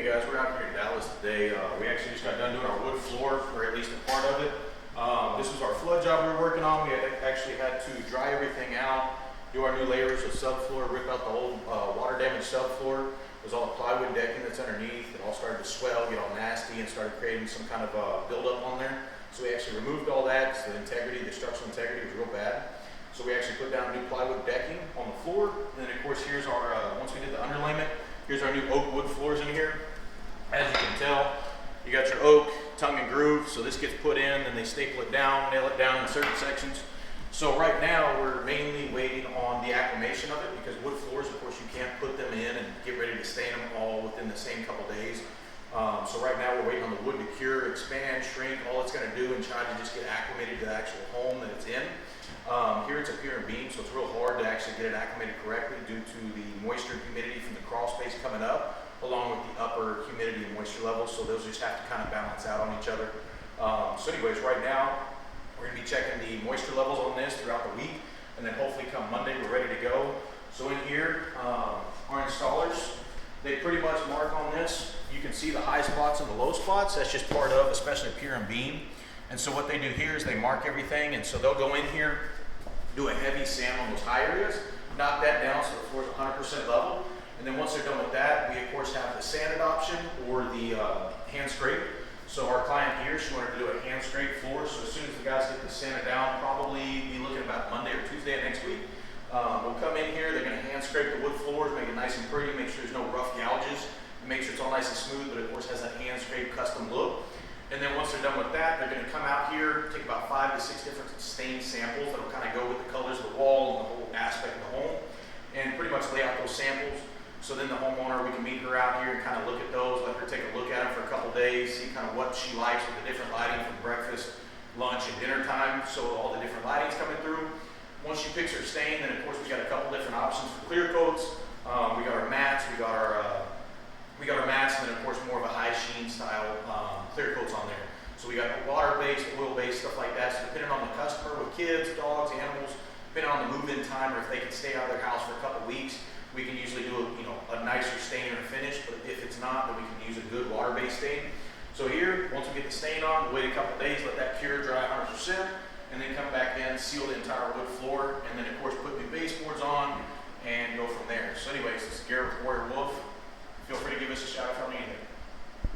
guys, we're out here in Dallas today. We actually just got done doing our wood floor, or at least a part of it. This was our flood job we were working on. We actually had to dry everything out, do our new layers of subfloor, rip out the old water damaged subfloor. There's all the plywood decking that's underneath. It all started to swell, get all nasty, and started creating some kind of buildup on there. So we actually removed all that because the integrity, the structural integrity was real bad. So we actually put down new plywood decking on the floor. And then of course here's our, once we did the underlayment, here's our new oak wood floors in here. As you can tell, you got your oak, tongue and groove. So this gets put in, and they staple it down, nail it down in certain sections. So right now we're mainly waiting on the acclimation of it, because wood floors, of course, you can't put them in and get ready to stain them all within the same couple days. So right now we're waiting on the wood to cure, expand, shrink, all it's going to do, and try to just get acclimated to the actual home that it's in. Here it's a pier and beam, so it's real hard to actually get it acclimated correctly due to the moisture and humidity from the crawl space coming up, along with the upper humidity and moisture levels. So those just have to kind of balance out on each other. So anyways, right now we're going to be checking the moisture levels on this throughout the week, and then hopefully come Monday we're ready to go. So in here, our installers, they pretty much mark on this. You can see the high spots and the low spots. That's just part of, especially pier and beam. And so what they do here is they mark everything, and so they'll go in here, do a heavy sand on those high areas, knock that down so the floor is 100% level. And then once they're done with that, we of course have the sanded option or the hand scrape. So our client here, she wanted to do a hand scrape floor. So as soon as the guys get this sanded down, probably be looking about Monday or Tuesday of next week. We'll come in here, they're gonna hand scrape the wood floors, make it nice and pretty, make sure there's no rough gouges, make sure it's all nice and smooth, but of course has that hand scrape custom look. And then once they're done with that, they're gonna come out here, take about 5 to 6 different stain samples that'll kind of go with the colors of the wall and the whole aspect of the home, and pretty much lay out those samples. So then the homeowner, we can meet her out here and kind of look at those, let her take a look at them for a couple days, see kind of what she likes with the different lighting from breakfast, lunch, and dinner time. So all the different lighting's coming through. Once she picks her stain, then of course we got a couple different options for clear coats. We got our mats, we got our mats, and then of course more of a high sheen style clear coats on there. So we got water-based, oil-based, stuff like that. So depending on the customer with kids, dogs, animals, depending on the move-in time, or if they can stay out of their house for a couple weeks, we can usually do a nicer stain or a finish. But if it's not, then we can use a good water-based stain. So here, once we get the stain on, we'll wait a couple days, let that cure dry 100%, and then come back in, seal the entire wood floor, and then of course put new baseboards on and go from there. So anyways, this is Garrett with Warrior Wolf. Feel free to give us a shout out if you need anything.